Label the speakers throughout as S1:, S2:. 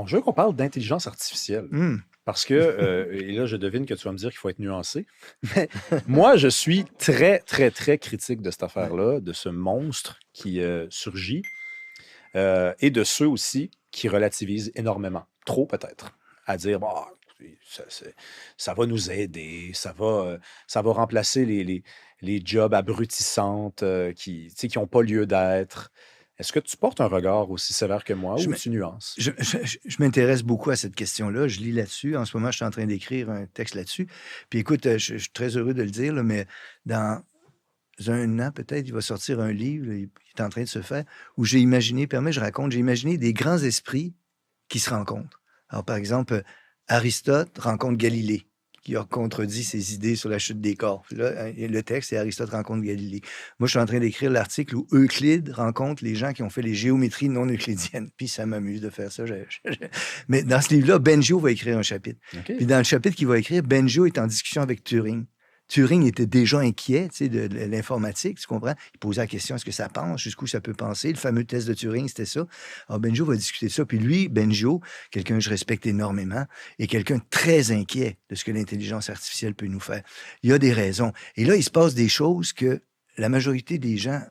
S1: Je veux qu'on parle d'intelligence artificielle.
S2: Hmm.
S1: Parce que, et là, je devine que tu vas me dire qu'il faut être nuancé, mais moi, je suis très, très, très critique de cette
S2: Ouais.
S1: affaire-là, de ce monstre qui surgit, et de ceux aussi qui relativisent énormément, trop peut-être, à dire, bah, ça va nous aider, ça va remplacer les jobs abrutissantes qui n'ont pas lieu d'être. Est-ce que tu portes un regard aussi sévère que moi
S2: Je
S1: ou
S2: me-
S1: tu nuances?
S2: je m'intéresse beaucoup à cette question-là. Je lis là-dessus. En ce moment, je suis en train d'écrire un texte là-dessus. Puis écoute, je suis très heureux de le dire, là, mais dans un an, peut-être, il va sortir un livre, là, il est en train de se faire, où j'ai imaginé, je raconte, j'ai imaginé des grands esprits qui se rencontrent. Alors, par exemple, Aristote rencontre Galilée, qui a contredit ses idées sur la chute des corps. Puis là, le texte, c'est Aristote rencontre Galilée. Moi, je suis en train d'écrire l'article où Euclide rencontre les gens qui ont fait les géométries non euclidiennes. Puis ça m'amuse de faire ça. Mais dans ce livre-là, Benjo va écrire un chapitre.
S1: OK.
S2: Puis dans le chapitre qu'il va écrire, Benjo est en discussion avec Turing. Turing était déjà inquiet, tu sais, de l'informatique, tu comprends? Il posait la question, est-ce que ça pense? Jusqu'où ça peut penser? Le fameux test de Turing, c'était ça. Alors, Benjo va discuter de ça. Puis lui, Benjo, quelqu'un que je respecte énormément, est quelqu'un de très inquiet de ce que l'intelligence artificielle peut nous faire. Il y a des raisons. Et là, il se passe des choses que la majorité des gens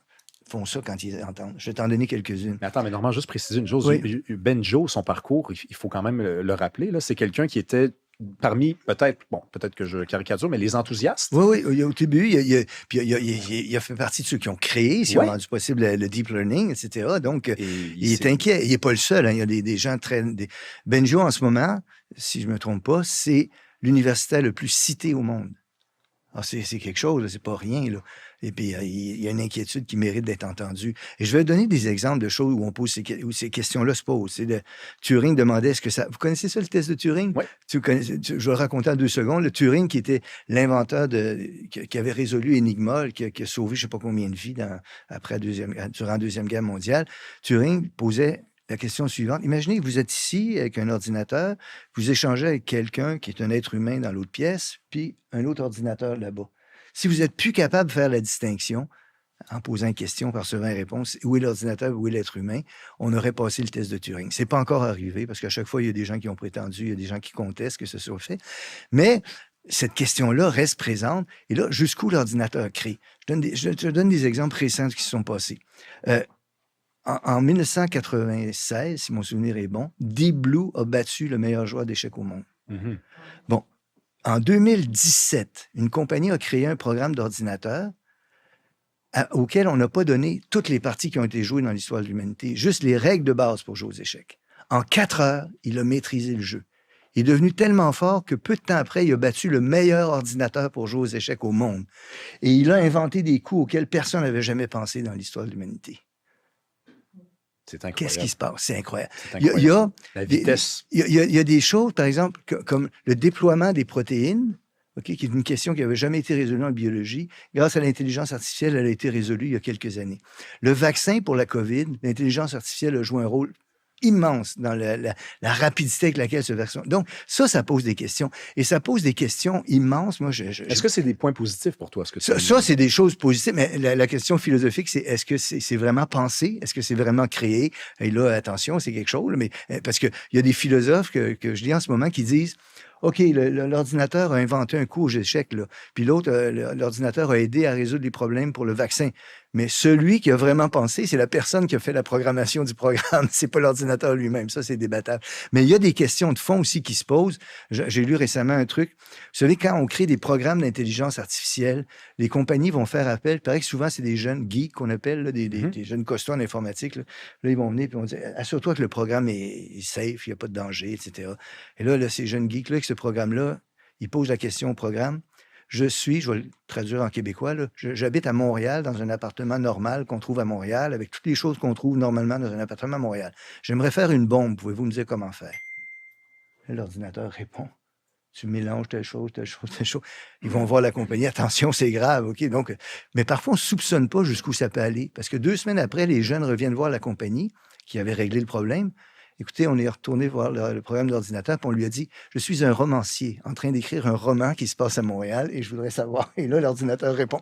S2: font ça quand ils entendent. Je vais t'en donner quelques-unes.
S1: Mais attends, mais Normand, juste préciser une chose.
S2: Oui.
S1: Benjo, son parcours, il faut quand même le rappeler, là, c'est quelqu'un qui était parmi, peut-être que je caricature, mais les enthousiastes.
S2: Oui, au début, il a fait partie de ceux qui ont créé, qui ont
S1: Ouais.
S2: rendu possible le deep learning, etc. Donc,
S1: Et
S2: il est inquiet. Il n'est pas le seul. Hein. Il y a des gens Benjo, en ce moment, si je ne me trompe pas, c'est l'universitaire le plus cité au monde. Alors, c'est quelque chose, là, c'est pas rien. Là. Et puis, il y a une inquiétude qui mérite d'être entendue. Et je vais donner des exemples de choses où où ces questions-là se posent. Turing demandait, est-ce que ça... Vous connaissez ça, le test de Turing?
S1: Oui.
S2: Je vais le raconter en 2 secondes. Le Turing, qui était l'inventeur qui avait résolu Enigma, qui a sauvé je ne sais pas combien de vies durant la Deuxième Guerre mondiale, Turing posait la question suivante. Imaginez que vous êtes ici avec un ordinateur, vous échangez avec quelqu'un qui est un être humain dans l'autre pièce, puis un autre ordinateur là-bas. Si vous n'êtes plus capable de faire la distinction, en posant une question, par recevant une réponse, où est l'ordinateur, où est l'être humain, on aurait passé le test de Turing. Ce n'est pas encore arrivé, parce qu'à chaque fois, il y a des gens qui ont prétendu, il y a des gens qui contestent que ce soit fait. Mais cette question-là reste présente. Et là, jusqu'où l'ordinateur crée? Je te donne des exemples récents qui se sont passés. En 1996, si mon souvenir est bon, Deep Blue a battu le meilleur joueur d'échecs au monde.
S1: Mm-hmm.
S2: Bon, en 2017, une compagnie a créé un programme d'ordinateur auquel on n'a pas donné toutes les parties qui ont été jouées dans l'histoire de l'humanité, juste les règles de base pour jouer aux échecs. En 4 heures, il a maîtrisé le jeu. Il est devenu tellement fort que peu de temps après, il a battu le meilleur ordinateur pour jouer aux échecs au monde. Et il a inventé des coups auxquels personne n'avait jamais pensé dans l'histoire de l'humanité.
S1: C'est incroyable.
S2: Qu'est-ce qui se passe? C'est incroyable.
S1: Il
S2: y a
S1: la vitesse.
S2: Il y a des choses, par exemple, comme le déploiement des protéines, qui est une question qui n'avait jamais été résolue en biologie. Grâce à l'intelligence artificielle, elle a été résolue il y a quelques années. Le vaccin pour la COVID, l'intelligence artificielle a joué un rôle immense dans la rapidité avec laquelle ce vaccin... Donc, ça pose des questions. Et ça pose des questions immenses. Moi,
S1: Est-ce que c'est des points positifs pour toi?
S2: Ça, c'est des choses positives, mais la question philosophique, c'est est-ce que c'est vraiment pensé? Est-ce que c'est vraiment créé? Et là, attention, c'est quelque chose, mais parce qu'il y a des philosophes que je lis en ce moment qui disent OK, l'ordinateur a inventé un coup aux échecs, là. Puis l'autre, l'ordinateur a aidé à résoudre les problèmes pour le vaccin. Mais celui qui a vraiment pensé, c'est la personne qui a fait la programmation du programme. C'est pas l'ordinateur lui-même. Ça, c'est débattable. Mais il y a des questions de fond aussi qui se posent. J'ai lu récemment un truc. Vous savez, quand on crée des programmes d'intelligence artificielle, les compagnies vont faire appel. Il paraît que souvent, c'est des jeunes geeks qu'on appelle, là, des jeunes costauds en informatique. Là, ils vont venir et vont dire assure-toi que le programme est safe, il n'y a pas de danger, etc. Et là ces jeunes geeks-là, avec ce programme-là, ils posent la question au programme. Je vais le traduire en québécois, là, j'habite à Montréal dans un appartement normal qu'on trouve à Montréal, avec toutes les choses qu'on trouve normalement dans un appartement à Montréal. J'aimerais faire une bombe. Pouvez-vous me dire comment faire? Et l'ordinateur répond. Tu mélanges telle chose, telle chose, telle chose. Ils vont voir la compagnie. Attention, c'est grave, OK? Donc, mais parfois, on ne soupçonne pas jusqu'où ça peut aller. Parce que 2 semaines après, les jeunes reviennent voir la compagnie qui avait réglé le problème. Écoutez, on est retourné voir le programme d'ordinateur, puis on lui a dit, je suis un romancier en train d'écrire un roman qui se passe à Montréal et je voudrais savoir. Et là, l'ordinateur répond.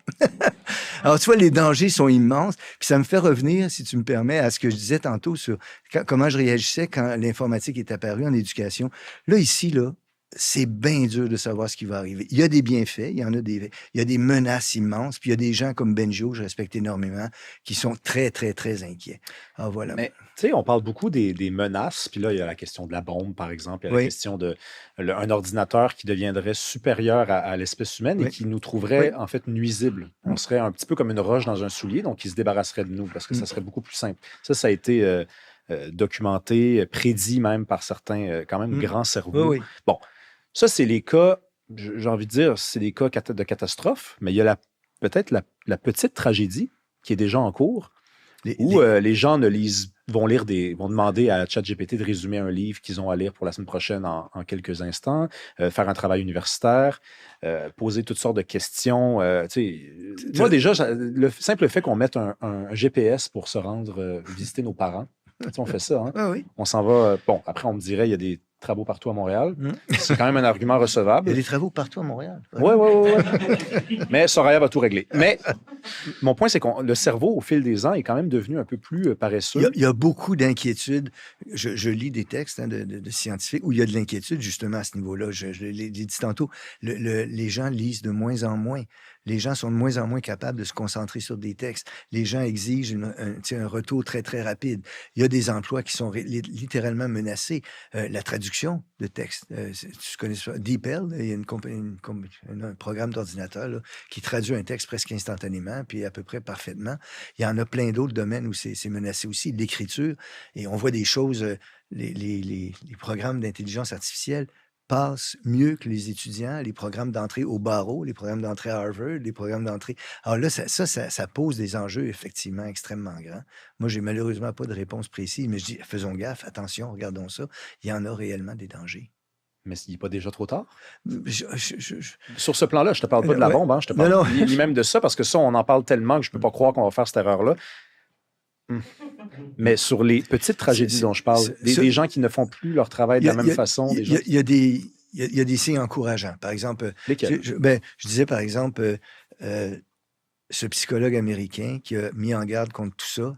S2: Alors, tu vois, les dangers sont immenses. Puis ça me fait revenir, si tu me permets, à ce que je disais tantôt sur comment je réagissais quand l'informatique est apparue en éducation. Là, ici, là, c'est bien dur de savoir ce qui va arriver. Il y a des bienfaits, il y a des menaces immenses, puis il y a des gens comme Benjo, que je respecte énormément, qui sont très, très, très inquiets. Alors voilà.
S1: Mais, tu sais, on parle beaucoup des menaces, puis là, il y a la question de la bombe, par exemple, il y a la
S2: Oui,
S1: question de un ordinateur qui deviendrait supérieur à l'espèce humaine et
S2: oui,
S1: qui nous
S2: oui.
S1: trouverait, en fait, nuisible. On serait un petit peu comme une roche dans un soulier, donc il se débarrasserait de nous parce que ça
S2: Mm.
S1: serait beaucoup plus simple. Ça a été documenté, prédit même par certains quand même
S2: Mm.
S1: grands
S2: Oui,
S1: cerveaux.
S2: oui.
S1: Bon, ça, c'est les cas, j'ai envie de dire, c'est des cas de catastrophe, mais il y a peut-être la petite tragédie qui est déjà en cours, où les gens vont demander à ChatGPT de résumer un livre qu'ils ont à lire pour la semaine prochaine en quelques instants, faire un travail universitaire, poser toutes sortes de questions. Moi, déjà, le simple fait qu'on mette un GPS pour se rendre visiter nos parents, on fait ça, hein?
S2: Oui, oui.
S1: On s'en va. Bon, après, on me dirait, il y a des travaux partout à Montréal.
S2: Mm.
S1: C'est quand même un argument
S2: Il y a
S1: recevable.
S2: des travaux partout à Montréal.
S1: Oui,
S2: Vraiment.
S1: oui, oui. Mais Soraya va tout régler. Mais mon point, c'est que le cerveau, au fil des ans, est quand même devenu un peu plus paresseux.
S2: Il y a beaucoup d'inquiétudes. Je lis des textes de scientifiques où il y a de l'inquiétude justement à ce niveau-là. Je l'ai dit tantôt. Les gens lisent de moins en moins. Les gens sont de moins en moins capables de se concentrer sur des textes. Les gens exigent un retour très, très rapide. Il y a des emplois qui sont littéralement menacés. La traduction de textes. Tu connais ça? DeepL, il y a un programme d'ordinateur là, qui traduit un texte presque instantanément, puis à peu près parfaitement. Il y en a plein d'autres domaines où c'est menacé aussi. L'écriture, et on voit des choses, les programmes d'intelligence artificielle passent mieux que les étudiants, les programmes d'entrée au barreau, les programmes d'entrée à Harvard, les programmes d'entrée. Alors là, ça pose des enjeux effectivement extrêmement grands. Moi, j'ai malheureusement pas de réponse précise, mais je dis, faisons gaffe, attention, regardons ça. Il y en a réellement des dangers.
S1: Mais il n'est pas déjà trop tard?
S2: Je- je- je-
S1: Sur ce plan-là, je te parle pas de la
S2: ouais.
S1: bombe, hein, je te
S2: Non,
S1: parle
S2: non.
S1: ni même de ça, parce que ça, on en parle tellement que je peux pas croire qu'on va faire cette erreur-là. Mais sur les petites tragédies dont je parle, des gens qui ne font plus leur travail de la même façon.
S2: Il y a des signes encourageants. Par exemple,
S1: Lesquels?
S2: je disais par exemple, ce psychologue américain qui a mis en garde contre tout ça,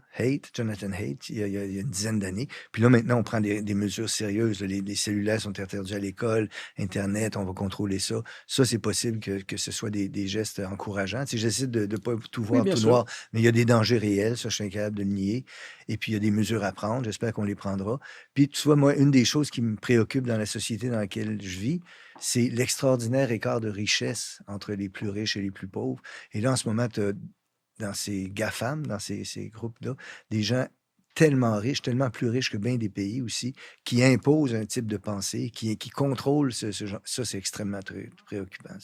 S2: Jonathan Haidt, il y a une dizaine d'années. Puis là, maintenant, on prend des mesures sérieuses. Les cellulaires sont interdits à l'école, Internet, on va contrôler ça. Ça, c'est possible que ce soit des gestes encourageants. Tu sais, j'essaie de ne pas tout voir tout noir, mais il y a des dangers réels, ça, je suis incapable de le nier. Et puis, il y a des mesures à prendre. J'espère qu'on les prendra. Puis, tu vois, moi, une des choses qui me préoccupe dans la société dans laquelle je vis, c'est l'extraordinaire écart de richesse entre les plus riches et les plus pauvres. Et là, en ce moment, tu as dans ces GAFAM, dans ces groupes-là, des gens tellement riches, tellement plus riches que bien des pays aussi, qui imposent un type de pensée, qui contrôlent ce genre. Ça, c'est extrêmement préoccupant.